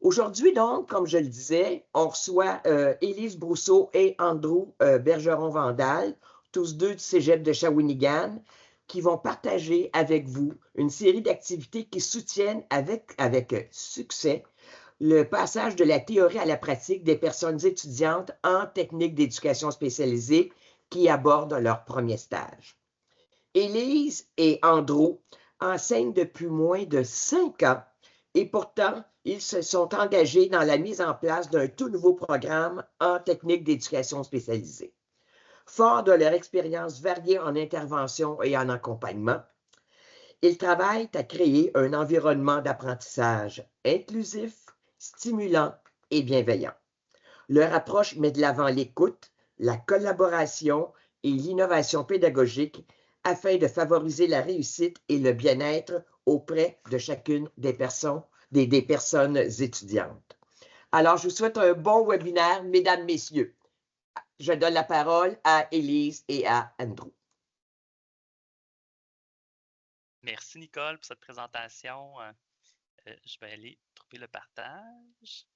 Aujourd'hui, donc, comme je le disais, on reçoit Élise Brousseau et Andrew Bergeron-Vandal, tous deux du Cégep de Shawinigan, qui vont partager avec vous une série d'activités qui soutiennent avec succès le passage de la théorie à la pratique des personnes étudiantes en technique d'éducation spécialisée qui abordent leur premier stage. Élise et Andrew enseignent depuis moins de 5 ans et pourtant, ils se sont engagés dans la mise en place d'un tout nouveau programme en technique d'éducation spécialisée. Fort de leur expérience variée en intervention et en accompagnement, ils travaillent à créer un environnement d'apprentissage inclusif, stimulant et bienveillant. Leur approche met de l'avant l'écoute, la collaboration et l'innovation pédagogique afin de favoriser la réussite et le bien-être auprès de chacune des personnes étudiantes. Alors, je vous souhaite un bon webinaire, mesdames, messieurs. Je donne la parole à Élise et à Andrew. Merci, Nicole, pour cette présentation. Je vais aller trouver le partage.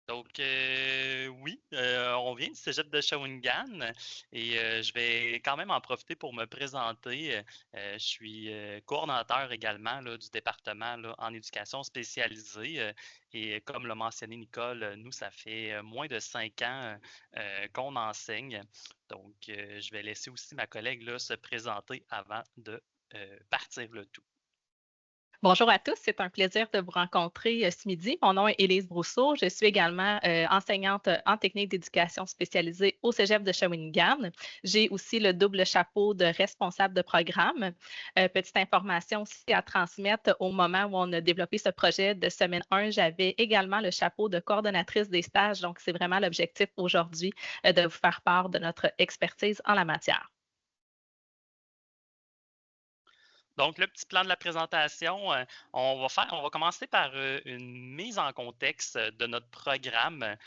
Donc, oui, on vient du Cégep de Shawinigan et je vais quand même en profiter pour me présenter. Je suis coordonnateur également là, du département là, en éducation spécialisée et comme l'a mentionné Nicole, nous, ça fait moins de 5 ans qu'on enseigne. Donc, je vais laisser aussi ma collègue là, se présenter avant de partir le tout. Bonjour à tous, c'est un plaisir de vous rencontrer ce midi. Mon nom est Élise Brousseau. Je suis également enseignante en technique d'éducation spécialisée au Cégep de Shawinigan. J'ai aussi le double chapeau de responsable de programme. Petite information aussi à transmettre, au moment où on a développé ce projet de semaine 1, j'avais également le chapeau de coordonnatrice des stages. Donc, c'est vraiment l'objectif aujourd'hui de vous faire part de notre expertise en la matière. Donc, le petit plan de la présentation, on va commencer par une mise en contexte de notre programme,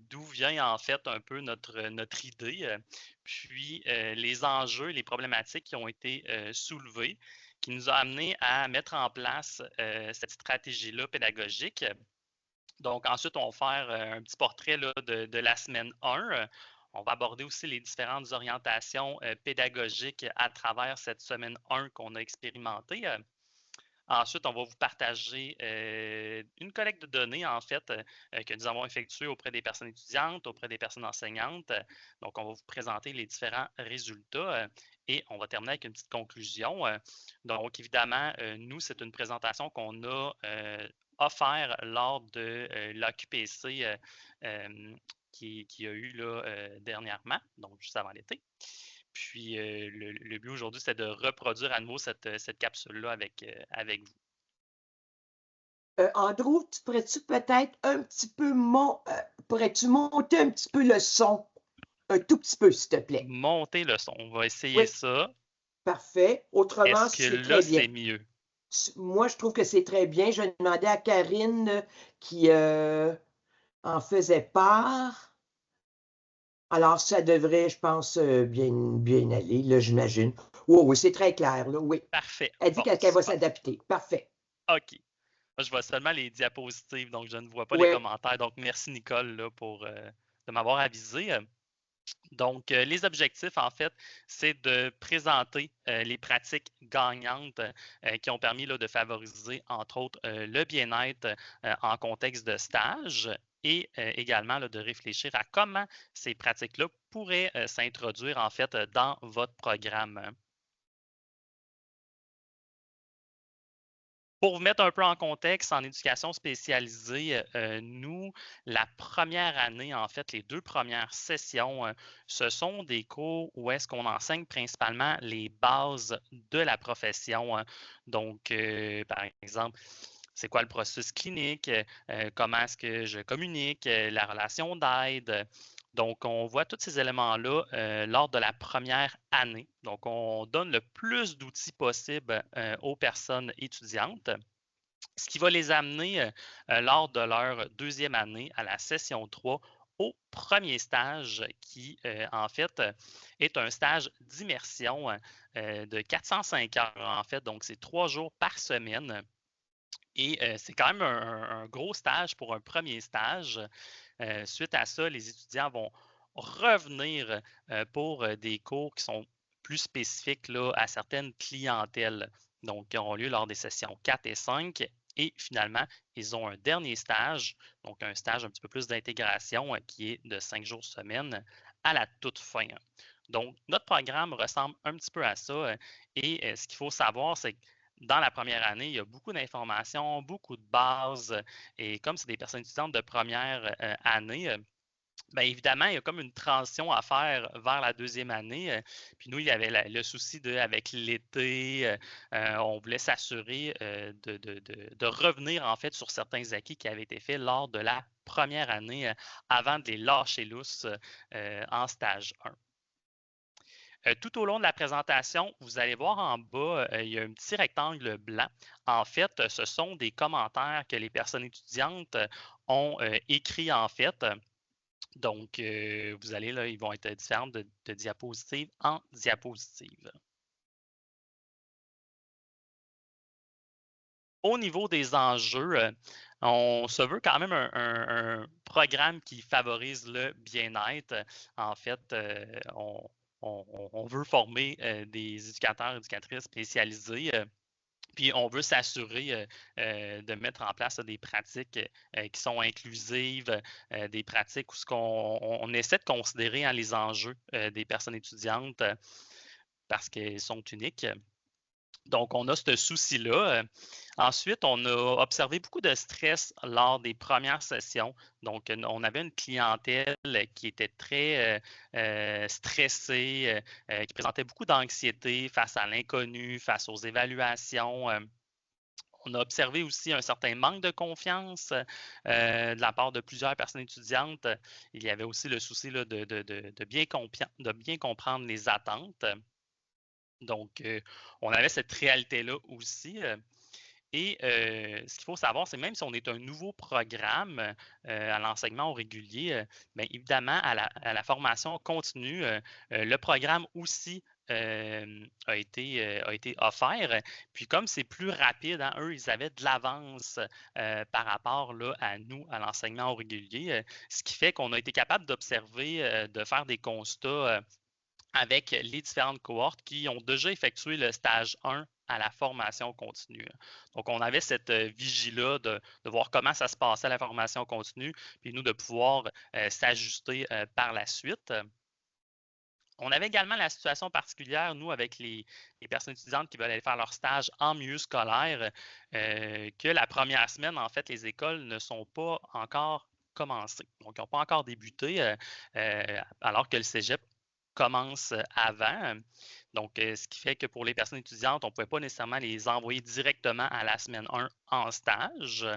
d'où vient en fait un peu notre idée, puis les enjeux, les problématiques qui ont été soulevées, qui nous a amené à mettre en place cette stratégie-là pédagogique. Donc, ensuite, on va faire un petit portrait là, de la semaine 1. On va aborder aussi les différentes orientations pédagogiques à travers cette semaine 1 qu'on a expérimentée. Ensuite, on va vous partager une collecte de données, en fait, que nous avons effectuée auprès des personnes étudiantes, auprès des personnes enseignantes. Donc, on va vous présenter les différents résultats et on va terminer avec une petite conclusion. Donc, évidemment, nous, c'est une présentation qu'on a offert lors de l'AQPC qui a eu là, dernièrement, donc juste avant l'été. Puis le but aujourd'hui, c'est de reproduire à nouveau cette capsule-là avec vous. Andrew, pourrais-tu peut-être un petit peu pourrais-tu monter un petit peu le son? Un tout petit peu, s'il te plaît. Monter le son. On va essayer ça. Parfait. Autrement, est-ce que c'est là, très bien. c'est mieux? Moi, je trouve que c'est très bien. Je demandais à Karine qui en faisait part. Alors, ça devrait, je pense, bien aller, là, j'imagine. Oui, c'est très clair, là, oui. Parfait. Elle dit qu'elle va s'adapter. Parfait. OK. Moi, je vois seulement les diapositives, donc je ne vois pas les commentaires. Donc, merci, Nicole, là, de m'avoir avisé. Donc, les objectifs, en fait, c'est de présenter les pratiques gagnantes qui ont permis là, de favoriser, entre autres, le bien-être en contexte de stage et également là, de réfléchir à comment ces pratiques-là pourraient s'introduire, en fait, dans votre programme. Pour vous mettre un peu en contexte, en éducation spécialisée, nous, la première année, en fait, les 2 premières sessions, ce sont des cours où est-ce qu'on enseigne principalement les bases de la profession. Donc, par exemple, c'est quoi le processus clinique, comment est-ce que je communique, la relation d'aide. Donc, on voit tous ces éléments-là lors de la première année. Donc, on donne le plus d'outils possible aux personnes étudiantes, ce qui va les amener lors de leur deuxième année à la session 3 au premier stage qui, en fait, est un stage d'immersion de 405 heures, en fait. Donc, c'est 3 jours par semaine. Et c'est quand même un gros stage pour un premier stage. Suite à ça, les étudiants vont revenir pour des cours qui sont plus spécifiques là, à certaines clientèles, donc qui auront lieu lors des sessions 4 et 5. Et finalement, ils ont un dernier stage, donc un stage un petit peu plus d'intégration qui est de 5 jours semaine à la toute fin. Donc, notre programme ressemble un petit peu à ça. Et ce qu'il faut savoir, c'est que dans la première année, il y a beaucoup d'informations, beaucoup de bases. Et comme c'est des personnes étudiantes de première année, bien évidemment, il y a comme une transition à faire vers la deuxième année. Puis nous, il y avait le souci avec l'été, on voulait s'assurer de revenir en fait sur certains acquis qui avaient été faits lors de la première année avant de les lâcher lousses en stage 1. Tout au long de la présentation, vous allez voir en bas, il y a un petit rectangle blanc. En fait, ce sont des commentaires que les personnes étudiantes ont écrits en fait. Donc, vous allez là, ils vont être différents de diapositive en diapositive. Au niveau des enjeux, on se veut quand même un programme qui favorise le bien-être. En fait, on veut former des éducateurs et éducatrices spécialisés. Puis on veut s'assurer de mettre en place des pratiques qui sont inclusives, des pratiques où on essaie de considérer les enjeux des personnes étudiantes parce qu'elles sont uniques. Donc, on a ce souci-là. Ensuite, on a observé beaucoup de stress lors des premières sessions. Donc, on avait une clientèle qui était très stressée, qui présentait beaucoup d'anxiété face à l'inconnu, face aux évaluations. On a observé aussi un certain manque de confiance de la part de plusieurs personnes étudiantes. Il y avait aussi le souci là, de bien comprendre les attentes. Donc, on avait cette réalité-là aussi. Et ce qu'il faut savoir, c'est même si on est un nouveau programme à l'enseignement au régulier, bien évidemment, à la formation continue, le programme aussi a été offert. Puis comme c'est plus rapide, hein, eux, ils avaient de l'avance par rapport là, à nous, à l'enseignement au régulier, ce qui fait qu'on a été capable d'observer, de faire des constats avec les différentes cohortes qui ont déjà effectué le stage 1 à la formation continue. Donc, on avait cette vigie-là de voir comment ça se passait à la formation continue, puis nous, de pouvoir s'ajuster par la suite. On avait également la situation particulière, nous, avec les personnes étudiantes qui veulent aller faire leur stage en milieu scolaire, que la première semaine, en fait, les écoles ne sont pas encore commencées. Donc, ils n'ont pas encore débuté, alors que le cégep commence avant. Donc, ce qui fait que pour les personnes étudiantes, on ne pouvait pas nécessairement les envoyer directement à la semaine 1 en stage.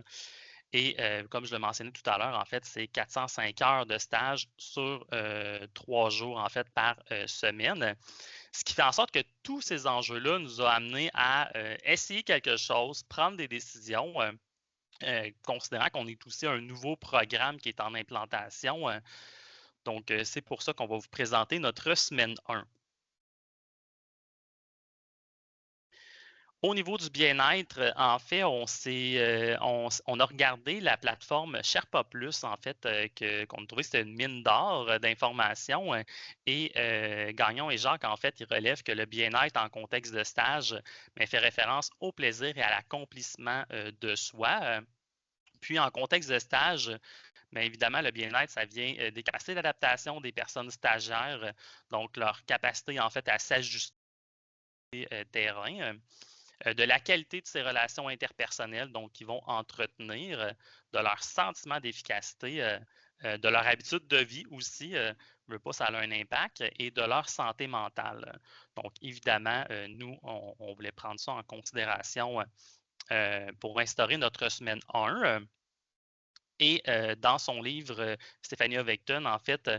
Et comme je le mentionnais tout à l'heure, en fait, c'est 405 heures de stage sur 3 jours, en fait, par semaine. Ce qui fait en sorte que tous ces enjeux-là nous ont amenés à essayer quelque chose, prendre des décisions, considérant qu'on est aussi un nouveau programme qui est en implantation. Donc, c'est pour ça qu'on va vous présenter notre semaine 1. Au niveau du bien-être, en fait, on a regardé la plateforme Sherpa Plus, en fait, qu'on a trouvé, c'était une mine d'or d'informations. Et Gagnon et Jacques, en fait, ils relèvent que le bien-être en contexte de stage fait référence au plaisir et à l'accomplissement de soi. Puis, en contexte de stage, bien évidemment, le bien-être, ça vient des capacités d'adaptation des personnes stagiaires, donc leur capacité, en fait, à s'ajuster terrain. De la qualité de ces relations interpersonnelles, donc qui vont entretenir, de leur sentiment d'efficacité, de leur habitude de vie aussi, je ne veux pas, ça a un impact, et de leur santé mentale. Donc, évidemment, nous, on voulait prendre ça en considération pour instaurer notre semaine 1. Et dans son livre, Stéphanie Ovechton, en fait,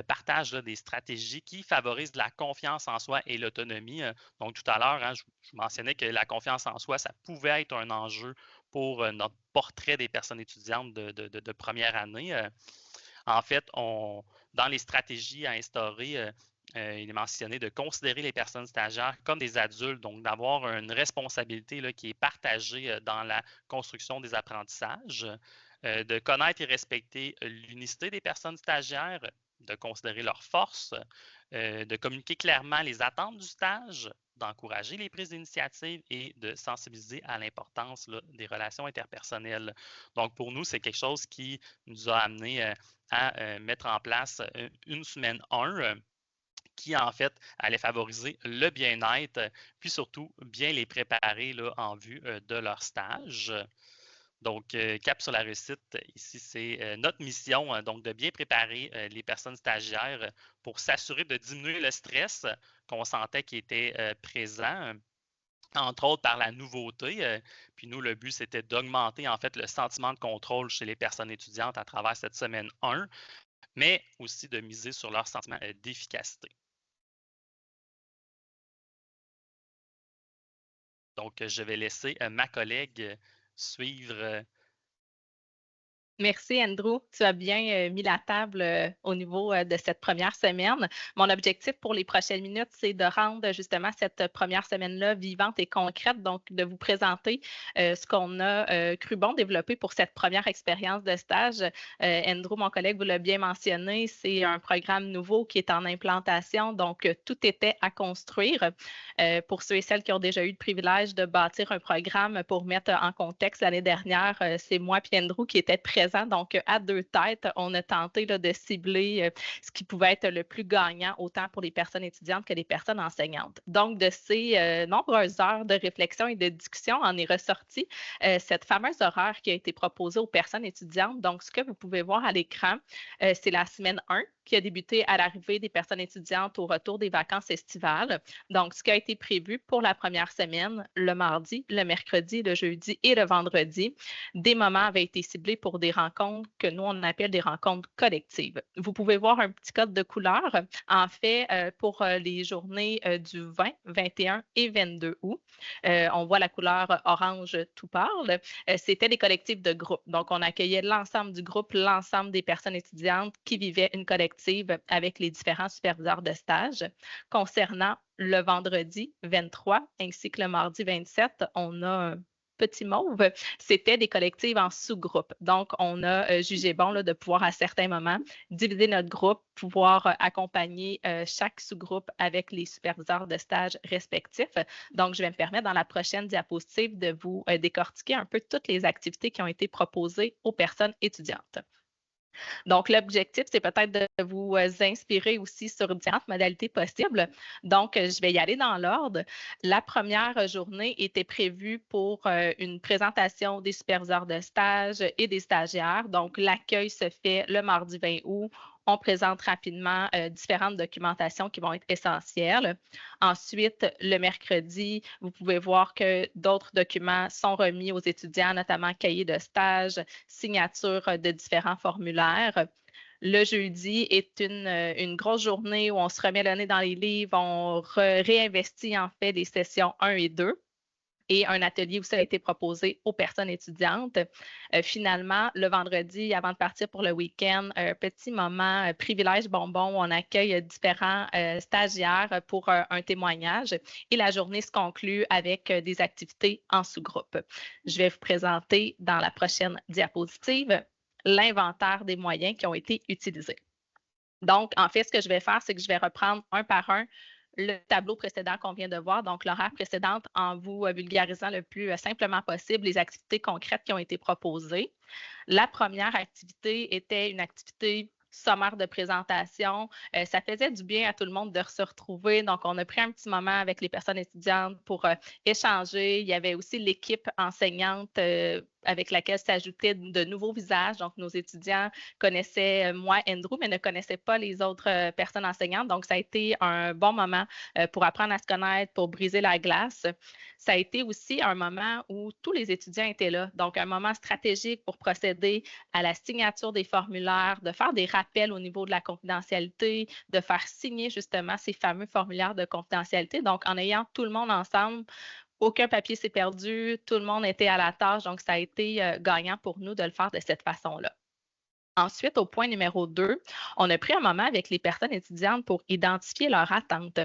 partage là, des stratégies qui favorisent la confiance en soi et l'autonomie. Donc, tout à l'heure, hein, je mentionnais que la confiance en soi, ça pouvait être un enjeu pour notre portrait des personnes étudiantes de première année. En fait, dans les stratégies à instaurer, il est mentionné de considérer les personnes stagiaires comme des adultes, donc d'avoir une responsabilité là, qui est partagée dans la construction des apprentissages, de connaître et respecter l'unicité des personnes stagiaires, de considérer leurs forces, de communiquer clairement les attentes du stage, d'encourager les prises d'initiative et de sensibiliser à l'importance des relations interpersonnelles. Donc, pour nous, c'est quelque chose qui nous a amené à mettre en place une semaine 1 qui, en fait, allait favoriser le bien-être, puis surtout bien les préparer là, en vue de leur stage. Donc, cap sur la réussite, ici, c'est notre mission, donc de bien préparer les personnes stagiaires pour s'assurer de diminuer le stress qu'on sentait qui était présent, entre autres par la nouveauté. Puis nous, le but, c'était d'augmenter en fait le sentiment de contrôle chez les personnes étudiantes à travers cette semaine 1, mais aussi de miser sur leur sentiment d'efficacité. Donc, je vais laisser ma collègue suivre. Merci, Andrew. Tu as bien mis la table au niveau de cette première semaine. Mon objectif pour les prochaines minutes, c'est de rendre justement cette première semaine-là vivante et concrète, donc de vous présenter ce qu'on a cru bon développer pour cette première expérience de stage. Andrew, mon collègue, vous l'a bien mentionné, c'est un programme nouveau qui est en implantation, donc tout était à construire. Pour ceux et celles qui ont déjà eu le privilège de bâtir un programme pour mettre en contexte l'année dernière, c'est moi et Andrew qui étaient présents. Donc, à deux têtes, on a tenté là, de cibler ce qui pouvait être le plus gagnant, autant pour les personnes étudiantes que les personnes enseignantes. Donc, de ces nombreuses heures de réflexion et de discussion, en est ressorti cette fameuse horaire qui a été proposée aux personnes étudiantes. Donc, ce que vous pouvez voir à l'écran, c'est la semaine 1 qui a débuté à l'arrivée des personnes étudiantes au retour des vacances estivales. Donc, ce qui a été prévu pour la première semaine, le mardi, le mercredi, le jeudi et le vendredi, des moments avaient été ciblés pour des rencontres que nous, on appelle des rencontres collectives. Vous pouvez voir un petit code de couleur. En fait, pour les journées du 20, 21 et 22 août, on voit la couleur orange tout pâle. C'était des collectifs de groupe. Donc, on accueillait l'ensemble du groupe, l'ensemble des personnes étudiantes qui vivaient une collective avec les différents superviseurs de stage. Concernant le vendredi 23 ainsi que le mardi 27, on a un petit mauve, c'était des collectives en sous-groupes. Donc, on a jugé bon là, de pouvoir à certains moments diviser notre groupe, pouvoir accompagner chaque sous-groupe avec les superviseurs de stage respectifs. Donc, je vais me permettre dans la prochaine diapositive de vous décortiquer un peu toutes les activités qui ont été proposées aux personnes étudiantes. Donc, l'objectif, c'est peut-être de vous inspirer aussi sur différentes modalités possibles. Donc, je vais y aller dans l'ordre. La première journée était prévue pour une présentation des superviseurs de stage et des stagiaires. Donc, l'accueil se fait le mardi 20 août. On présente rapidement différentes documentations qui vont être essentielles. Ensuite, le mercredi, vous pouvez voir que d'autres documents sont remis aux étudiants, notamment cahiers de stage, signature de différents formulaires. Le jeudi est une grosse journée où on se remet le nez dans les livres, on réinvestit en fait les sessions 1 et 2. Et un atelier où ça a été proposé aux personnes étudiantes. Finalement, le vendredi, avant de partir pour le week-end, un petit moment privilège bonbon où on accueille différents stagiaires pour un témoignage. Et la journée se conclut avec des activités en sous-groupe. Je vais vous présenter dans la prochaine diapositive l'inventaire des moyens qui ont été utilisés. Donc, en fait, ce que je vais faire, c'est que je vais reprendre un par un le tableau précédent qu'on vient de voir, donc l'horaire précédente, en vous vulgarisant le plus simplement possible les activités concrètes qui ont été proposées. La première activité était une activité sommaire de présentation. Ça faisait du bien à tout le monde de se retrouver. Donc, on a pris un petit moment avec les personnes étudiantes pour échanger. Il y avait aussi l'équipe enseignante avec laquelle s'ajoutaient de nouveaux visages. Donc, nos étudiants connaissaient moi, Andrew, mais ne connaissaient pas les autres personnes enseignantes. Donc, ça a été un bon moment pour apprendre à se connaître, pour briser la glace. Ça a été aussi un moment où tous les étudiants étaient là. Donc, un moment stratégique pour procéder à la signature des formulaires, de faire des rappels au niveau de la confidentialité, de faire signer justement ces fameux formulaires de confidentialité. Donc, en ayant tout le monde ensemble, aucun papier s'est perdu, tout le monde était à la tâche, donc ça a été gagnant pour nous de le faire de cette façon-là. Ensuite, au point numéro 2, on a pris un moment avec les personnes étudiantes pour identifier leurs attentes.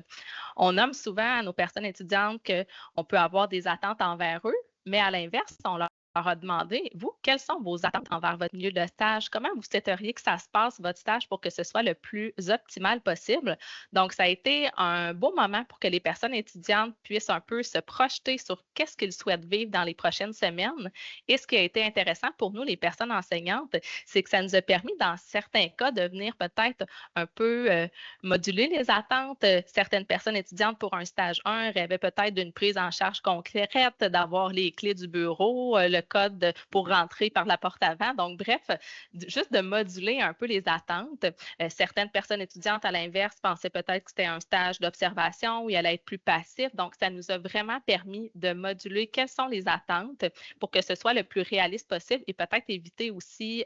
On nomme souvent à nos personnes étudiantes qu'on peut avoir des attentes envers eux, mais à l'inverse, on leur a demandé, vous, quelles sont vos attentes envers votre milieu de stage? Comment vous souhaiteriez que ça se passe, votre stage, pour que ce soit le plus optimal possible? Donc, ça a été un beau moment pour que les personnes étudiantes puissent un peu se projeter sur qu'est-ce qu'ils souhaitent vivre dans les prochaines semaines. Et ce qui a été intéressant pour nous, les personnes enseignantes, c'est que ça nous a permis, dans certains cas, de venir peut-être un peu moduler les attentes. Certaines personnes étudiantes pour un stage 1 rêvaient peut-être d'une prise en charge concrète, d'avoir les clés du bureau, le code pour rentrer par la porte avant. Donc, bref, juste de moduler un peu les attentes. Certaines personnes étudiantes, à l'inverse, pensaient peut-être que c'était un stage d'observation où il allait être plus passif. Donc, ça nous a vraiment permis de moduler quelles sont les attentes pour que ce soit le plus réaliste possible et peut-être éviter aussi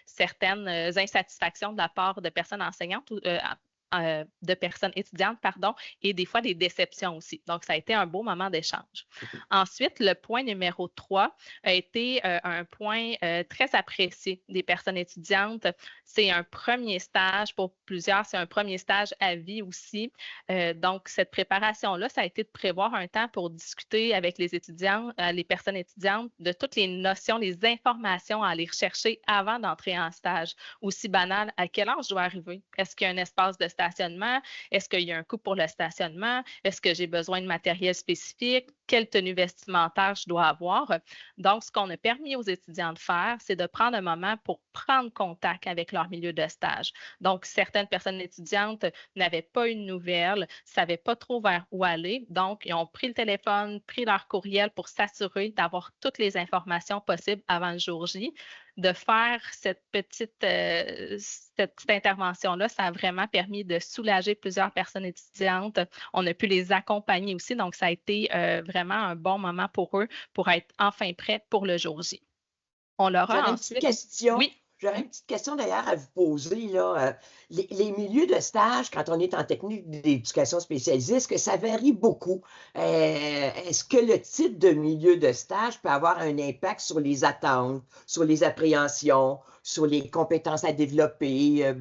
certaines insatisfactions de la part de personnes enseignantes ou de personnes étudiantes, pardon, et des fois des déceptions aussi. Donc, ça a été un beau moment d'échange. Ensuite, le point numéro 3 a été un point très apprécié des personnes étudiantes. C'est un premier stage pour plusieurs, c'est un premier stage à vie aussi. Donc, cette préparation-là, ça a été de prévoir un temps pour discuter avec les étudiants, les personnes étudiantes, de toutes les notions, les informations à aller rechercher avant d'entrer en stage. Aussi banal, à quelle heure je dois arriver? Est-ce qu'il y a un espace de stationnement? Est-ce qu'il y a un coût pour le stationnement? Est-ce que j'ai besoin de matériel spécifique? Quelle tenue vestimentaire je dois avoir? Donc, ce qu'on a permis aux étudiants de faire, c'est de prendre un moment pour prendre contact avec leur milieu de stage. Donc, certaines personnes étudiantes n'avaient pas une nouvelle, ne savaient pas trop vers où aller. Donc, ils ont pris le téléphone, pris leur courriel pour s'assurer d'avoir toutes les informations possibles avant le jour J. De faire cette petite intervention-là, ça a vraiment permis de soulager plusieurs personnes étudiantes. On a pu les accompagner aussi, donc ça a été vraiment un bon moment pour eux pour être enfin prêts pour le jour J. On leur a ensuite... Oui. J'aurais une petite question d'ailleurs à vous poser. Là. Les milieux de stage, quand on est en technique d'éducation spécialisée, est-ce que ça varie beaucoup? Est-ce que le type de milieu de stage peut avoir un impact sur les attentes, sur les appréhensions, sur les compétences à développer?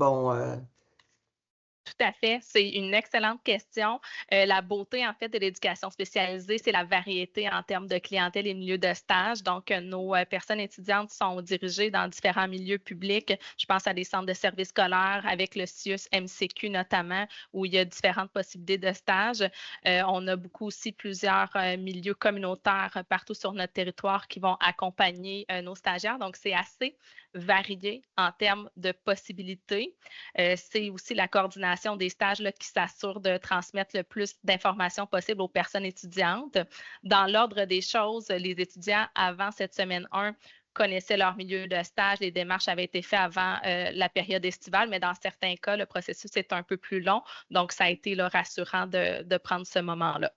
Tout à fait. C'est une excellente question. La beauté, en fait, de l'éducation spécialisée, c'est la variété en termes de clientèle et milieux de stage. Donc, nos personnes étudiantes sont dirigées dans différents milieux publics. Je pense à des centres de services scolaires avec le CIUS MCQ notamment, où il y a différentes possibilités de stage. On a beaucoup aussi plusieurs milieux communautaires partout sur notre territoire qui vont accompagner nos stagiaires. Donc, c'est assez varié en termes de possibilités. C'est aussi la coordination des stages là, qui s'assure de transmettre le plus d'informations possible aux personnes étudiantes. Dans l'ordre des choses, les étudiants, avant cette semaine 1, connaissaient leur milieu de stage. Les démarches avaient été faites avant la période estivale, mais dans certains cas, le processus est un peu plus long. Donc, ça a été là, rassurant de prendre ce moment-là.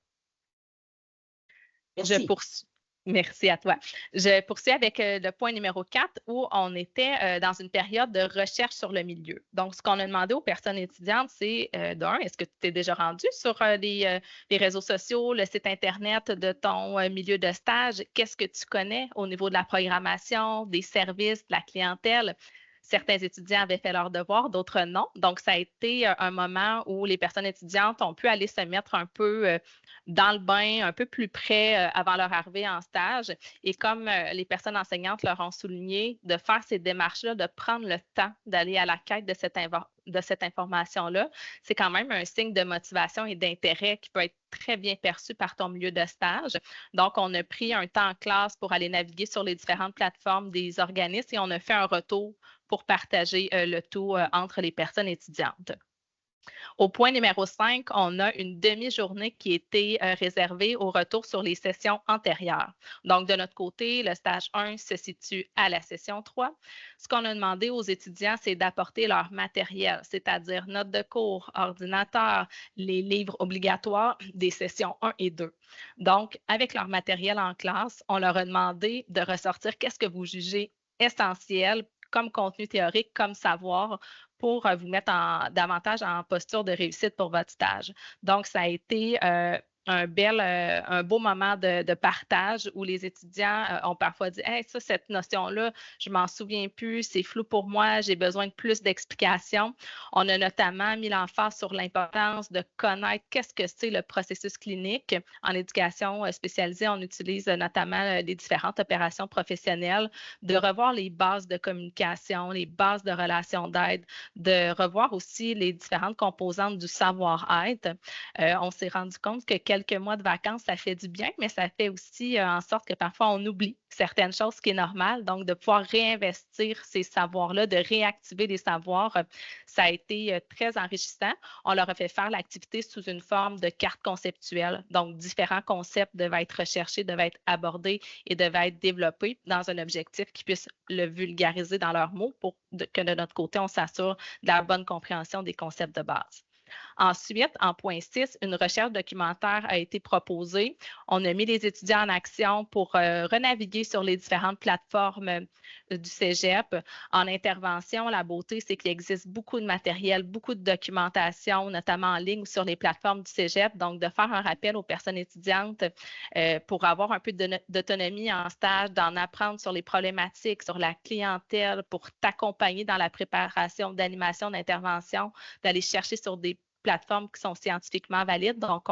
Merci. Je poursuis. Merci à toi. Je poursuis avec le point numéro 4 où on était dans une période de recherche sur le milieu. Donc, ce qu'on a demandé aux personnes étudiantes, c'est d'un, est-ce que tu t'es déjà rendu sur les réseaux sociaux, le site Internet de ton milieu de stage? Qu'est-ce que tu connais au niveau de la programmation, des services, de la clientèle? Certains étudiants avaient fait leurs devoirs, d'autres non. Donc, ça a été un moment où les personnes étudiantes ont pu aller se mettre un peu dans le bain, un peu plus près avant leur arrivée en stage. Et comme les personnes enseignantes leur ont souligné, de faire ces démarches-là, de prendre le temps d'aller à la quête de cette information-là, c'est quand même un signe de motivation et d'intérêt qui peut être très bien perçu par ton milieu de stage. Donc, on a pris un temps en classe pour aller naviguer sur les différentes plateformes des organismes et on a fait un retour pour partager le tout entre les personnes étudiantes. Au point numéro 5, on a une demi-journée qui était réservée au retour sur les sessions antérieures. Donc, de notre côté, le stage 1 se situe à la session 3. Ce qu'on a demandé aux étudiants, c'est d'apporter leur matériel, c'est-à-dire notes de cours, ordinateur, les livres obligatoires des sessions 1 et 2. Donc, avec leur matériel en classe, on leur a demandé de ressortir qu'est-ce que vous jugez essentiel comme contenu théorique, comme savoir, pour vous mettre davantage en posture de réussite pour votre stage. Donc, ça a été un beau moment de partage où les étudiants ont parfois dit hey, ça, cette notion-là, je ne m'en souviens plus, c'est flou pour moi, j'ai besoin de plus d'explications. On a notamment mis l'emphase sur l'importance de connaître qu'est-ce que c'est le processus clinique. En éducation spécialisée, on utilise notamment les différentes opérations professionnelles, de revoir les bases de communication, les bases de relations d'aide, de revoir aussi les différentes composantes du savoir-être. On s'est rendu compte que quelques mois de vacances, ça fait du bien, mais ça fait aussi en sorte que parfois on oublie certaines choses, ce qui est normal. Donc, de pouvoir réinvestir ces savoirs-là, de réactiver les savoirs, ça a été très enrichissant. On leur a fait faire l'activité sous une forme de carte conceptuelle. Donc, différents concepts devaient être recherchés, devaient être abordés et devaient être développés dans un objectif qui puisse le vulgariser dans leurs mots pour que de notre côté, on s'assure de la bonne compréhension des concepts de base. Ensuite, en point 6, une recherche documentaire a été proposée. On a mis les étudiants en action pour renaviguer sur les différentes plateformes du cégep. En intervention, la beauté, c'est qu'il existe beaucoup de matériel, beaucoup de documentation, notamment en ligne ou sur les plateformes du cégep. Donc, de faire un rappel aux personnes étudiantes pour avoir un peu d'autonomie en stage, d'en apprendre sur les problématiques, sur la clientèle, pour t'accompagner dans la préparation d'animation, d'intervention, d'aller chercher sur des plateformes qui sont scientifiquement valides. Donc,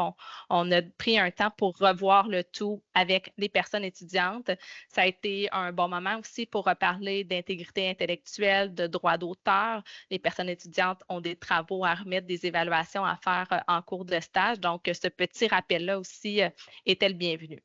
on a pris un temps pour revoir le tout avec les personnes étudiantes. Ça a été un bon moment aussi pour reparler d'intégrité intellectuelle, de droit d'auteur. Les personnes étudiantes ont des travaux à remettre, des évaluations à faire en cours de stage. Donc, ce petit rappel-là aussi était le bienvenu.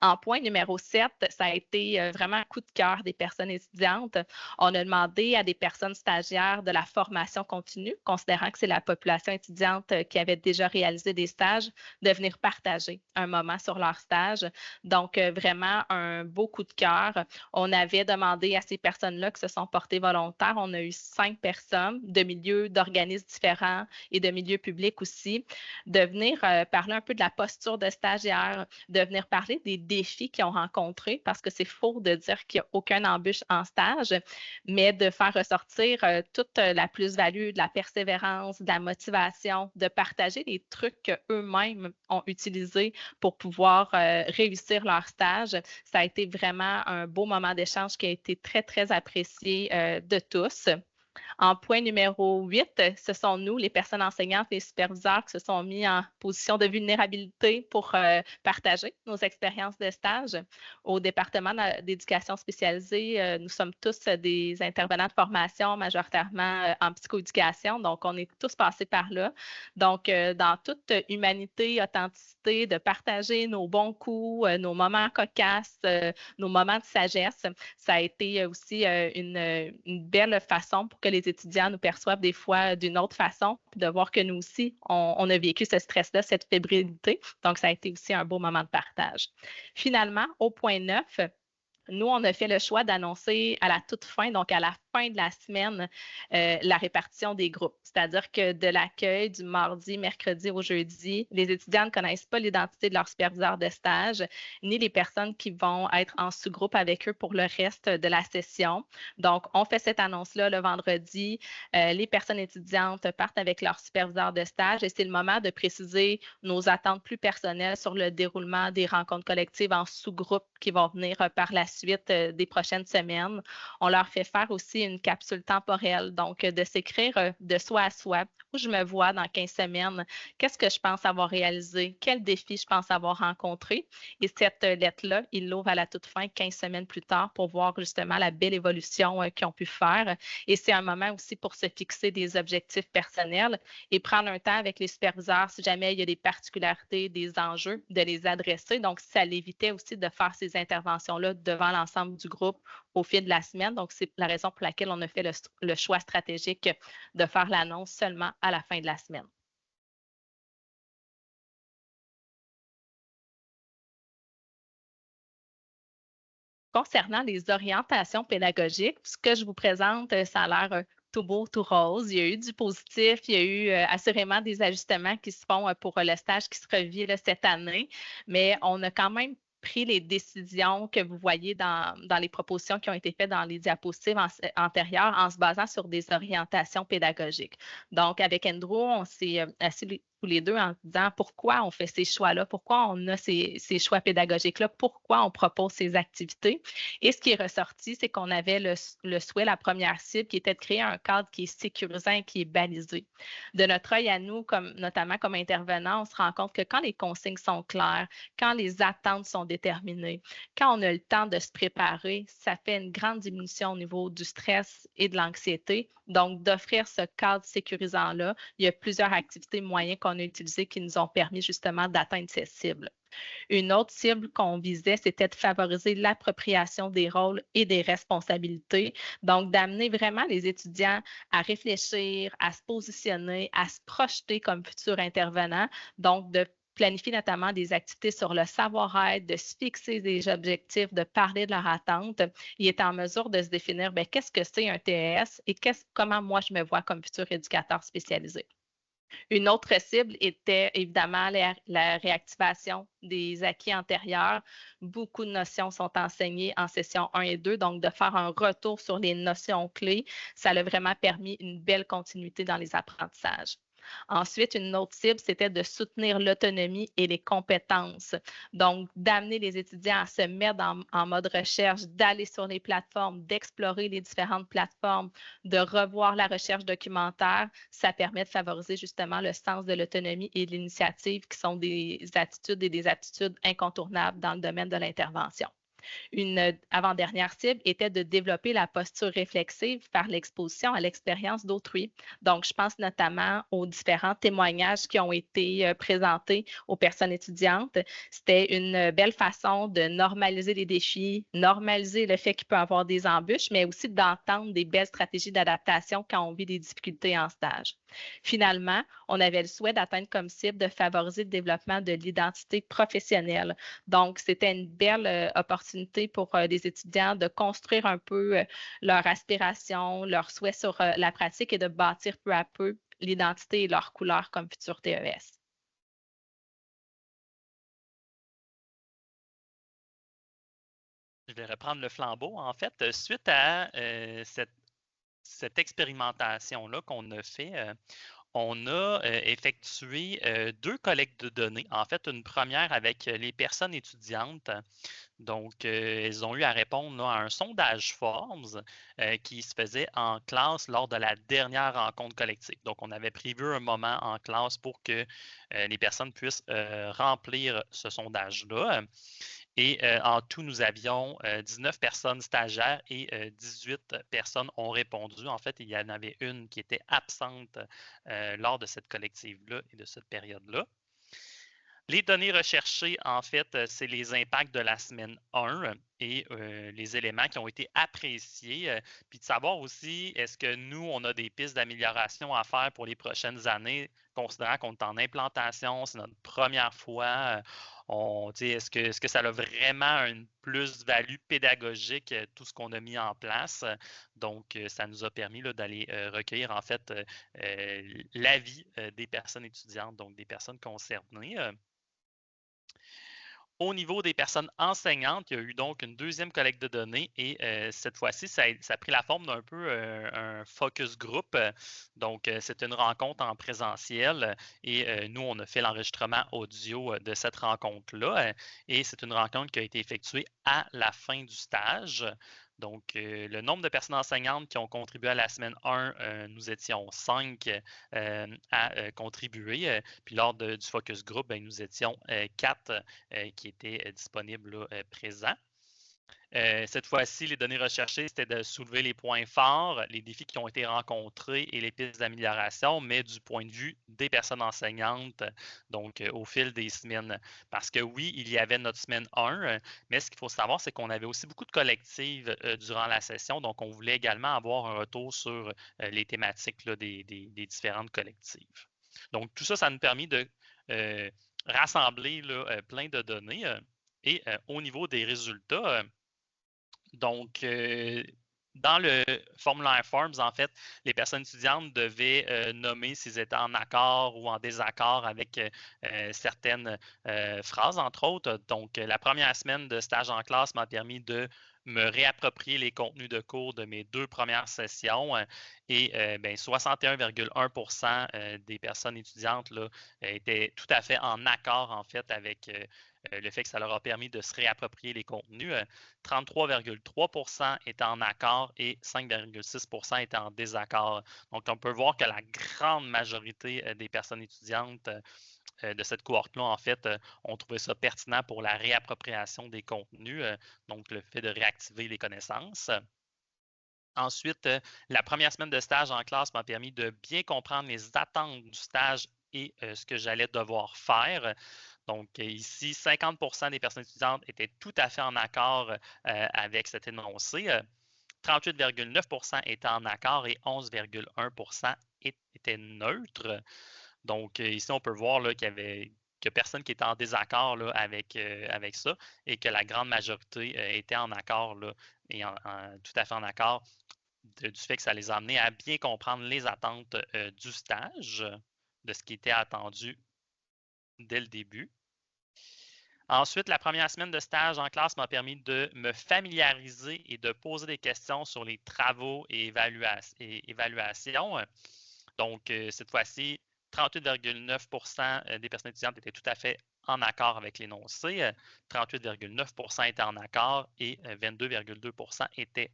En point numéro 7, ça a été vraiment un coup de cœur des personnes étudiantes. On a demandé à des personnes stagiaires de la formation continue, considérant que c'est la population étudiante qui avait déjà réalisé des stages, de venir partager un moment sur leur stage. Donc, vraiment un beau coup de cœur. On avait demandé à ces personnes-là qui se sont portées volontaires. On a eu 5 personnes de milieux, d'organismes différents et de milieux publics aussi, de venir parler un peu de la posture de stagiaire, de venir parler des défis qu'ils ont rencontrés, parce que c'est faux de dire qu'il n'y a aucune embûche en stage, mais de faire ressortir toute la plus-value, de la persévérance, de la motivation, de partager les trucs qu'eux-mêmes ont utilisés pour pouvoir réussir leur stage. Ça a été vraiment un beau moment d'échange qui a été très, très apprécié de tous. En point numéro 8, ce sont nous, les personnes enseignantes et superviseurs, qui se sont mis en position de vulnérabilité pour partager nos expériences de stage. Au département d'éducation spécialisée, nous sommes tous des intervenants de formation, majoritairement en psychoéducation, donc on est tous passés par là. Donc, dans toute humanité, authenticité, de partager nos bons coups, nos moments cocasses, nos moments de sagesse, ça a été aussi une belle façon pour que les étudiants nous perçoivent des fois d'une autre façon, puis de voir que nous aussi, on a vécu ce stress-là, cette fébrilité. Donc, ça a été aussi un beau moment de partage. Finalement, au point 9, nous, on a fait le choix d'annoncer à la toute fin, donc à la fin de la semaine, la répartition des groupes. C'est-à-dire que de l'accueil du mardi, mercredi au jeudi, les étudiants ne connaissent pas l'identité de leur superviseur de stage, ni les personnes qui vont être en sous-groupe avec eux pour le reste de la session. Donc, on fait cette annonce-là le vendredi. Les personnes étudiantes partent avec leur superviseur de stage et c'est le moment de préciser nos attentes plus personnelles sur le déroulement des rencontres collectives en sous-groupe qui vont venir par la suite des prochaines semaines. On leur fait faire aussi une capsule temporelle, donc de s'écrire de soi à soi, où je me vois dans 15 semaines, qu'est-ce que je pense avoir réalisé, quel défi je pense avoir rencontré. Et cette lettre-là, ils l'ouvrent à la toute fin, 15 semaines plus tard, pour voir justement la belle évolution qu'ils ont pu faire. Et c'est un moment aussi pour se fixer des objectifs personnels et prendre un temps avec les superviseurs, si jamais il y a des particularités, des enjeux, de les adresser. Donc, ça l'évitait aussi de faire ces interventions-là devant l'ensemble du groupe au fil de la semaine. Donc, c'est la raison pour laquelle on a fait le choix stratégique de faire l'annonce seulement à la fin de la semaine. Concernant les orientations pédagogiques, ce que je vous présente, ça a l'air tout beau, tout rose. Il y a eu du positif, il y a eu assurément des ajustements qui se font pour le stage qui se revit là, cette année, mais on a quand même pris les décisions que vous voyez dans les propositions qui ont été faites dans les diapositives antérieures en se basant sur des orientations pédagogiques. Donc, avec Andrew, on s'est assis tous les deux en se disant pourquoi on fait ces choix-là, pourquoi on a ces choix pédagogiques-là, pourquoi on propose ces activités. Et ce qui est ressorti, c'est qu'on avait le souhait, la première cible, qui était de créer un cadre qui est sécurisant et qui est balisé. De notre œil à nous, notamment comme intervenants, on se rend compte que quand les consignes sont claires, quand les attentes sont déterminées, quand on a le temps de se préparer, ça fait une grande diminution au niveau du stress et de l'anxiété. Donc, d'offrir ce cadre sécurisant-là, il y a plusieurs activités, moyens qu'on a utilisés qui nous ont permis justement d'atteindre ces cibles. Une autre cible qu'on visait, c'était de favoriser l'appropriation des rôles et des responsabilités. Donc, d'amener vraiment les étudiants à réfléchir, à se positionner, à se projeter comme futurs intervenants. Donc, de planifier notamment des activités sur le savoir-être, de se fixer des objectifs, de parler de leur attente. Il est en mesure de se définir qu'est-ce que c'est un TES et comment moi je me vois comme futur éducateur spécialisé. Une autre cible était évidemment la réactivation des acquis antérieurs. Beaucoup de notions sont enseignées en session 1 et 2, donc de faire un retour sur les notions clés, ça a vraiment permis une belle continuité dans les apprentissages. Ensuite, une autre cible, c'était de soutenir l'autonomie et les compétences. Donc, d'amener les étudiants à se mettre en mode recherche, d'aller sur les plateformes, d'explorer les différentes plateformes, de revoir la recherche documentaire. Ça permet de favoriser justement le sens de l'autonomie et de l'initiative qui sont des attitudes et des aptitudes incontournables dans le domaine de l'intervention. Une avant-dernière cible était de développer la posture réflexive par l'exposition à l'expérience d'autrui. Donc, je pense notamment aux différents témoignages qui ont été présentés aux personnes étudiantes. C'était une belle façon de normaliser les défis, normaliser le fait qu'il peut y avoir des embûches, mais aussi d'entendre des belles stratégies d'adaptation quand on vit des difficultés en stage. Finalement, on avait le souhait d'atteindre comme cible de favoriser le développement de l'identité professionnelle. Donc, c'était une belle opportunité pour les étudiants de construire un peu leur aspiration, leur souhait sur la pratique et de bâtir peu à peu l'identité et leur couleur comme futur TES. Je vais reprendre le flambeau. En fait, suite à cette expérimentation-là qu'on a fait, on a effectué 2 collectes de données. En fait, une première avec les personnes étudiantes. Donc, elles ont eu à répondre à un sondage Forms qui se faisait en classe lors de la dernière rencontre collective. Donc, on avait prévu un moment en classe pour que les personnes puissent remplir ce sondage-là. Et en tout, nous avions 19 personnes stagiaires et 18 personnes ont répondu. En fait, il y en avait une qui était absente lors de cette collective-là et de cette période-là. Les données recherchées, en fait, c'est les impacts de la semaine 1 et les éléments qui ont été appréciés. Puis de savoir aussi, est-ce que nous, on a des pistes d'amélioration à faire pour les prochaines années, considérant qu'on est en implantation, c'est notre première fois. Est-ce que ça a vraiment une plus-value pédagogique, tout ce qu'on a mis en place? Donc, ça nous a permis d'aller recueillir, en fait, l'avis des personnes étudiantes, donc des personnes concernées. Au niveau des personnes enseignantes, il y a eu donc une deuxième collecte de données et cette fois-ci, ça a pris la forme d'un peu un focus group. Donc, c'est une rencontre en présentiel et nous, on a fait l'enregistrement audio de cette rencontre-là et c'est une rencontre qui a été effectuée à la fin du stage. Donc, le nombre de personnes enseignantes qui ont contribué à la semaine 1, nous étions 5 à contribuer. Puis lors du focus group, nous étions 4 qui étaient disponibles présents. Cette fois-ci, les données recherchées, c'était de soulever les points forts, les défis qui ont été rencontrés et les pistes d'amélioration, mais du point de vue des personnes enseignantes, donc au fil des semaines. Parce que oui, il y avait notre semaine 1, mais ce qu'il faut savoir, c'est qu'on avait aussi beaucoup de collectives durant la session, donc on voulait également avoir un retour sur les thématiques des différentes collectives. Donc tout ça, ça nous a permis de rassembler plein de données et au niveau des résultats, donc, dans le formulaire Forms, en fait, les personnes étudiantes devaient nommer s'ils étaient en accord ou en désaccord avec certaines phrases, entre autres. Donc, la première semaine de stage en classe m'a permis de me réapproprier les contenus de cours de mes 2 premières sessions et 61,1% des personnes étudiantes là, étaient tout à fait en accord en fait avec le fait que ça leur a permis de se réapproprier les contenus. 33,3% étaient en accord et 5,6% étaient en désaccord. Donc, on peut voir que la grande majorité des personnes étudiantes de cette cohorte-là, en fait, ont trouvé ça pertinent pour la réappropriation des contenus, donc le fait de réactiver les connaissances. Ensuite, la première semaine de stage en classe m'a permis de bien comprendre les attentes du stage et ce que j'allais devoir faire. Donc, ici, 50% des personnes étudiantes étaient tout à fait en accord avec cet énoncé. 38,9% étaient en accord et 11,1% étaient neutres. Donc, ici, on peut voir qu'il y avait que personne qui était en désaccord là, avec ça et que la grande majorité était en accord là, et tout à fait en accord du fait que ça les a amenés à bien comprendre les attentes du stage, de ce qui était attendu dès le début. Ensuite, la première semaine de stage en classe m'a permis de me familiariser et de poser des questions sur les travaux et évaluations. Donc, cette fois-ci, 38,9% des personnes étudiantes étaient tout à fait en accord avec l'énoncé, 38,9% étaient en accord et 22,2% étaient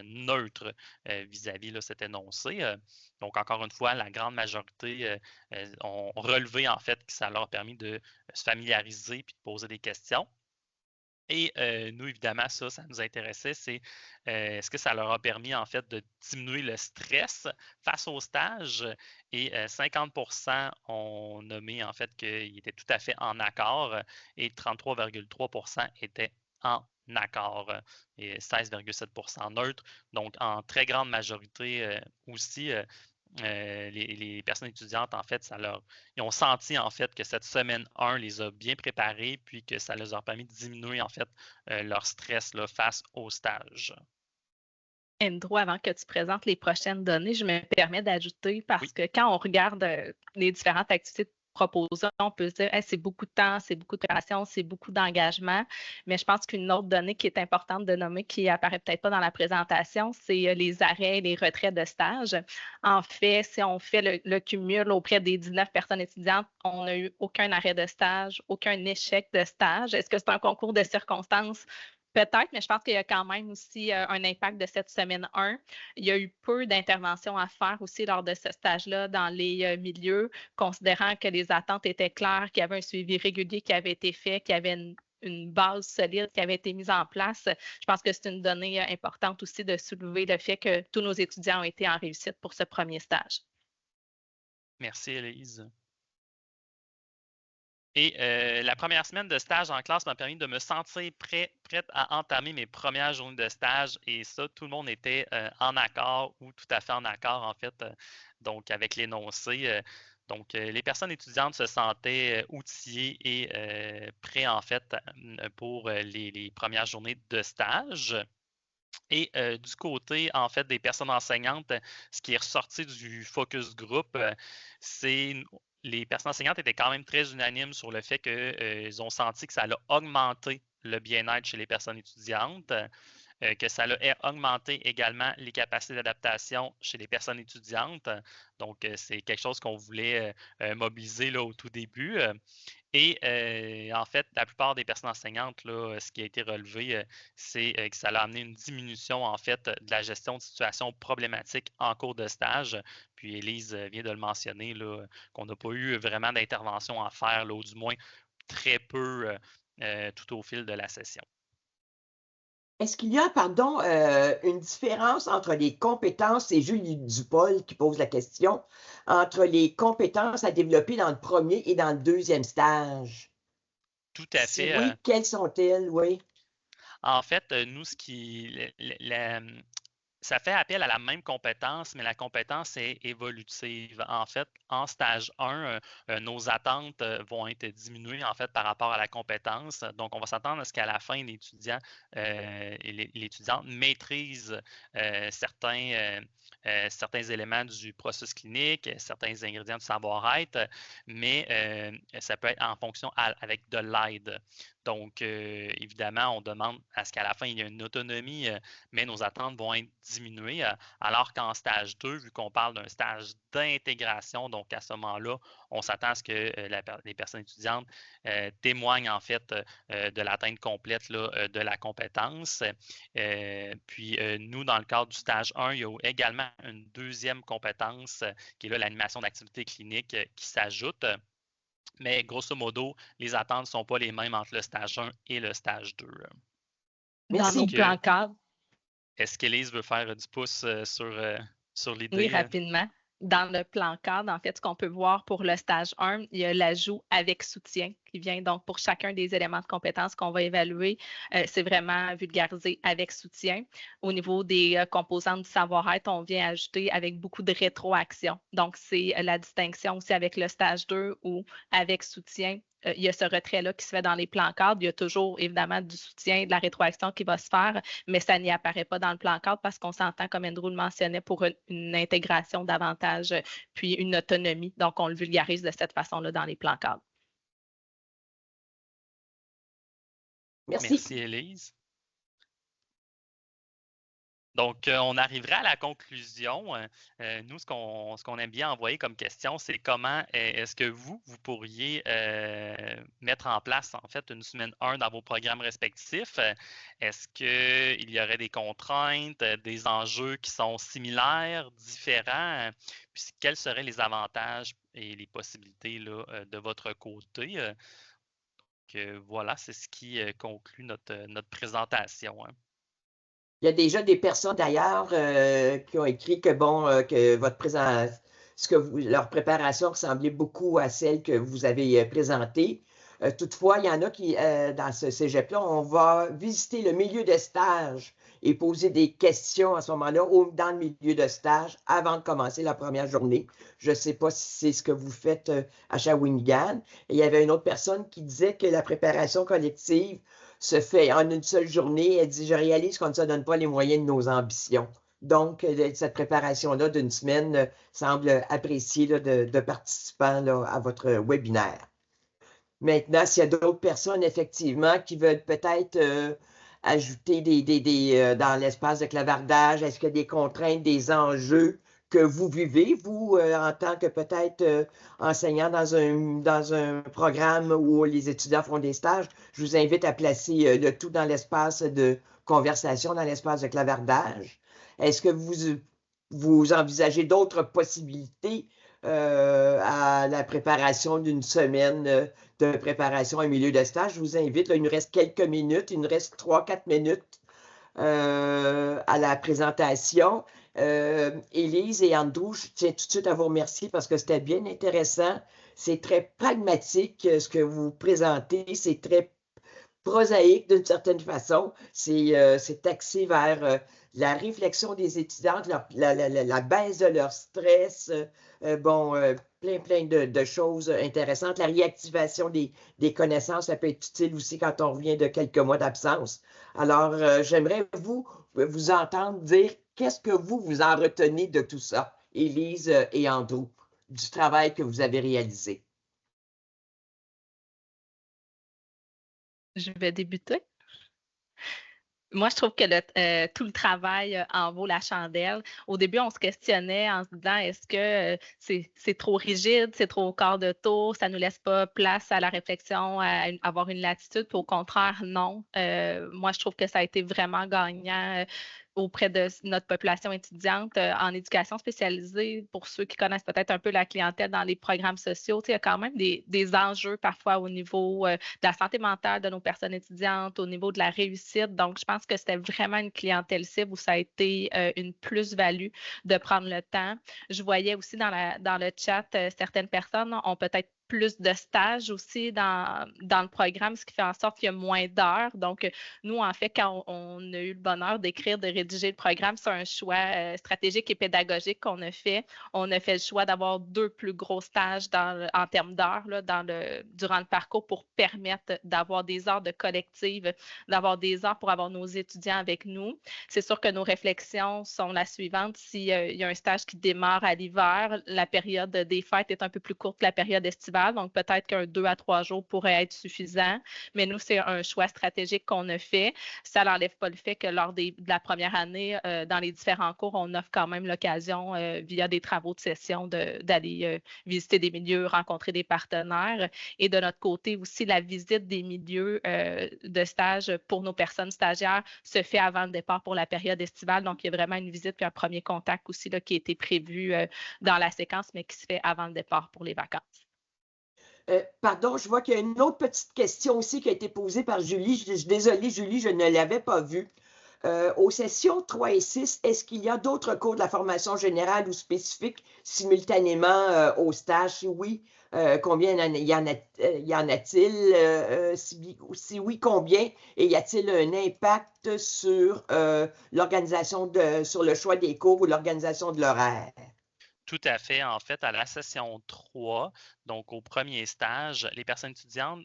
neutres vis-à-vis de cet énoncé. Donc, encore une fois, la grande majorité ont relevé en fait que ça leur a permis de se familiariser et de poser des questions. Et nous, évidemment, ça nous intéressait, c'est est-ce que ça leur a permis en fait de diminuer le stress face au stage? Et 50% ont nommé en fait qu'ils étaient tout à fait en accord et 33,3% étaient en accord et 16,7% neutre. Donc, en très grande majorité aussi, les personnes étudiantes, en fait, ils ont senti en fait que cette semaine 1 les a bien préparés, puis que ça leur a permis de diminuer en fait leur stress là, face au stage. Andrew, avant que tu présentes les prochaines données, je me permets d'ajouter parce que quand on regarde les différentes activités proposées, on peut se dire hey, c'est beaucoup de temps, c'est beaucoup de préparation, c'est beaucoup d'engagement. Mais je pense qu'une autre donnée qui est importante de nommer, qui apparaît peut-être pas dans la présentation, c'est les arrêts et les retraits de stage. En fait, si on fait le cumul auprès des 19 personnes étudiantes, on n'a eu aucun arrêt de stage, aucun échec de stage. Est-ce que c'est un concours de circonstances? Peut-être, mais je pense qu'il y a quand même aussi un impact de cette semaine 1. Il y a eu peu d'interventions à faire aussi lors de ce stage-là dans les milieux, considérant que les attentes étaient claires, qu'il y avait un suivi régulier qui avait été fait, qu'il y avait une base solide qui avait été mise en place. Je pense que c'est une donnée importante aussi de soulever le fait que tous nos étudiants ont été en réussite pour ce premier stage. Merci, Élise. Et la première semaine de stage en classe m'a permis de me sentir prête à entamer mes premières journées de stage. Et ça, tout le monde était en accord ou tout à fait en accord, en fait, donc avec l'énoncé. Donc, les personnes étudiantes se sentaient outillées et prêts, en fait, pour les premières journées de stage. Et du côté, en fait, des personnes enseignantes, ce qui est ressorti du focus group, c'est les personnes enseignantes étaient quand même très unanimes sur le fait qu'ils ont senti que ça a augmenté le bien-être chez les personnes étudiantes, que ça a augmenté également les capacités d'adaptation chez les personnes étudiantes. Donc, c'est quelque chose qu'on voulait mobiliser là, au tout début. Et en fait, la plupart des personnes enseignantes, là, ce qui a été relevé, c'est que ça a amené une diminution en fait de la gestion de situations problématiques en cours de stage. Puis Élise vient de le mentionner, là, qu'on n'a pas eu vraiment d'intervention à faire, là, ou du moins très peu tout au fil de la session. Est-ce qu'il y a, pardon, une différence entre les compétences, et Julie Dupol qui pose la question, entre les compétences à développer dans le premier et dans le deuxième stage? Tout à Si fait. oui, quelles sont-elles? Oui. En fait, nous, ça fait appel à la même compétence, mais la compétence est évolutive. En fait, en stage 1, nos attentes vont être diminuées en fait par rapport à la compétence. Donc, on va s'attendre à ce qu'à la fin, l'étudiant et l'étudiante maîtrisent certains éléments du processus clinique, certains ingrédients du savoir-être, mais ça peut être en fonction avec de l'aide. Donc, évidemment, on demande à ce qu'à la fin, il y ait une autonomie, mais nos attentes vont être diminuées. Alors qu'en stage 2, vu qu'on parle d'un stage d'intégration, donc à ce moment-là, on s'attend à ce que les personnes étudiantes témoignent en fait de l'atteinte complète là, de la compétence. Puis, nous, dans le cadre du stage 1, il y a également une deuxième compétence qui est là, l'animation d'activités cliniques qui s'ajoute. Mais grosso modo, les attentes ne sont pas les mêmes entre le stage 1 et le stage 2. Dans nos plans cadres. Est-ce qu'Élise veut faire du pouce sur l'idée? Oui, rapidement. Dans le plan cadre, en fait, ce qu'on peut voir pour le stage 1, il y a l'ajout avec soutien qui vient donc pour chacun des éléments de compétences qu'on va évaluer. C'est vraiment vulgarisé avec soutien. Au niveau des composantes du savoir-être, on vient ajouter avec beaucoup de rétroaction. Donc, c'est la distinction aussi avec le stage 2 où avec soutien, il y a ce retrait-là qui se fait dans les plans cadres. Il y a toujours, évidemment, du soutien, de la rétroaction qui va se faire, mais ça n'y apparaît pas dans le plan cadre parce qu'on s'entend, comme Andrew le mentionnait, pour une intégration davantage, puis une autonomie. Donc, on le vulgarise de cette façon-là dans les plans cadres. Merci, Élise. Donc, on arriverait à la conclusion. Nous, ce qu'on aime bien envoyer comme question, c'est comment est-ce que vous pourriez mettre en place, en fait, une semaine 1 dans vos programmes respectifs? Est-ce qu'il y aurait des contraintes, des enjeux qui sont similaires, différents? Puis, quels seraient les avantages et les possibilités là, de votre côté? Donc, voilà, c'est ce qui conclut notre présentation. Il y a déjà des personnes d'ailleurs qui ont écrit que que votre leur préparation ressemblait beaucoup à celle que vous avez présentée. Toutefois, il y en a qui, dans ce cégep-là, on va visiter le milieu de stage et poser des questions à ce moment-là dans le milieu de stage avant de commencer la première journée. Je ne sais pas si c'est ce que vous faites à Shawinigan. Et il y avait une autre personne qui disait que la préparation collective se fait en une seule journée. Elle dit, je réalise qu'on ne se donne pas les moyens de nos ambitions. Donc, cette préparation-là d'une semaine semble appréciée là, de participants là, à votre webinaire. Maintenant, s'il y a d'autres personnes, effectivement, qui veulent peut-être ajouter dans l'espace de clavardage, est-ce qu'il y a des contraintes, des enjeux que vous vivez, vous, en tant que peut-être enseignant dans un programme où les étudiants font des stages? Je vous invite à placer le tout dans l'espace de conversation, dans l'espace de clavardage. Est-ce que vous envisagez d'autres possibilités à la préparation d'une semaine de préparation à un milieu de stage? Je vous invite, là, il nous reste quelques minutes, il nous reste 3-4 minutes à la présentation. Élise et Andrew, je tiens tout de suite à vous remercier parce que c'était bien intéressant. C'est très pragmatique ce que vous présentez, c'est très prosaïque d'une certaine façon. C'est axé vers la réflexion des étudiantes, la baisse de leur stress, plein de choses intéressantes. La réactivation des connaissances, ça peut être utile aussi quand on revient de quelques mois d'absence. Alors, j'aimerais vous entendre dire qu'est-ce que vous en retenez de tout ça, Élise et Andrew, du travail que vous avez réalisé. Je vais débuter. Moi, je trouve que tout le travail en vaut la chandelle. Au début, on se questionnait en se disant, est-ce que c'est trop rigide, c'est trop au quart de tour, ça ne nous laisse pas place à la réflexion, à avoir une latitude. Puis au contraire, non. Moi, je trouve que ça a été vraiment gagnant auprès de notre population étudiante en éducation spécialisée. Pour ceux qui connaissent peut-être un peu la clientèle dans les programmes sociaux, il y a quand même des enjeux parfois au niveau de la santé mentale de nos personnes étudiantes, au niveau de la réussite. Donc, je pense que c'était vraiment une clientèle cible où ça a été une plus-value de prendre le temps. Je voyais aussi dans le chat, certaines personnes ont peut-être plus de stages aussi dans le programme, ce qui fait en sorte qu'il y a moins d'heures. Donc, nous, en fait, quand on a eu le bonheur d'écrire, de rédiger le programme, c'est un choix stratégique et pédagogique qu'on a fait. On a fait le choix d'avoir 2 plus gros stages en termes d'heures durant le parcours pour permettre d'avoir des heures de collective, d'avoir des heures pour avoir nos étudiants avec nous. C'est sûr que nos réflexions sont la suivante. S'il y a un stage qui démarre à l'hiver, la période des fêtes est un peu plus courte que la période estivale. estival. Donc, peut-être qu'un 2 à 3 jours pourrait être suffisant. Mais nous, c'est un choix stratégique qu'on a fait. Ça n'enlève pas le fait que lors de la première année, dans les différents cours, on offre quand même l'occasion, via des travaux de session, d'aller visiter des milieux, rencontrer des partenaires. Et de notre côté aussi, la visite des milieux de stage pour nos personnes stagiaires se fait avant le départ pour la période estivale. Donc, il y a vraiment une visite puis un premier contact aussi là, qui a été prévu dans la séquence, mais qui se fait avant le départ pour les vacances. Pardon, je vois qu'il y a une autre petite question aussi qui a été posée par Julie. Je suis désolée, Julie, je ne l'avais pas vue. Aux sessions 3 et 6, est-ce qu'il y a d'autres cours de la formation générale ou spécifique simultanément au stage? Si oui, combien y en a-t-il? Si oui, combien? Et y a-t-il un impact sur l'organisation sur le choix des cours ou l'organisation de l'horaire? Tout à fait. En fait, à la session 3, donc au premier stage, les personnes étudiantes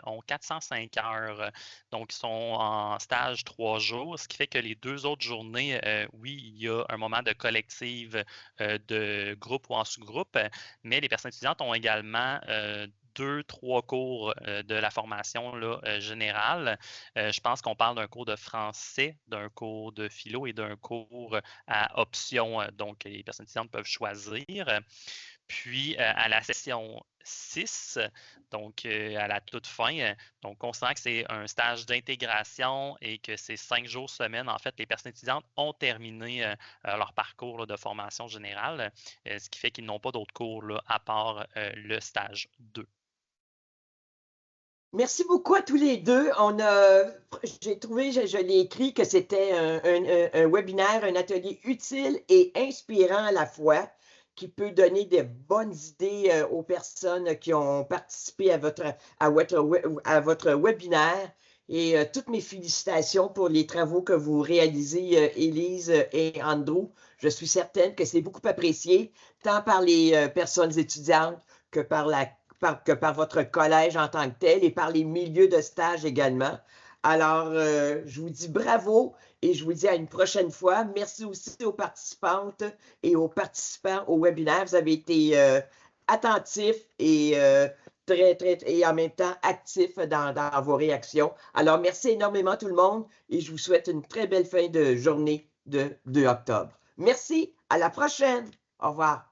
ont 405 heures. Donc, ils sont en stage 3 jours, ce qui fait que les 2 autres journées, oui, il y a un moment de collective de groupe ou en sous-groupe, mais les personnes étudiantes ont également 2-3 cours de la formation là, générale. Je pense qu'on parle d'un cours de français, d'un cours de philo et d'un cours à option. Donc, les personnes étudiantes peuvent choisir. Puis, à la session 6, donc à la toute fin, donc considérant que c'est un stage d'intégration et que c'est 5 jours semaine, en fait, les personnes étudiantes ont terminé leur parcours là, de formation générale, ce qui fait qu'ils n'ont pas d'autres cours là, à part le stage 2. Merci beaucoup à tous les deux. J'ai trouvé, je l'ai écrit, que c'était un webinaire, un atelier utile et inspirant à la fois, qui peut donner de bonnes idées aux personnes qui ont participé à votre webinaire. Et toutes mes félicitations pour les travaux que vous réalisez, Élise et Andrew. Je suis certaine que c'est beaucoup apprécié, tant par les personnes étudiantes que par votre collège en tant que tel et par les milieux de stage également. Alors, je vous dis bravo et je vous dis à une prochaine fois. Merci aussi aux participantes et aux participants au webinaire. Vous avez été attentifs et et en même temps actifs dans vos réactions. Alors, merci énormément tout le monde et je vous souhaite une très belle fin de journée de 2 octobre. Merci, à la prochaine. Au revoir.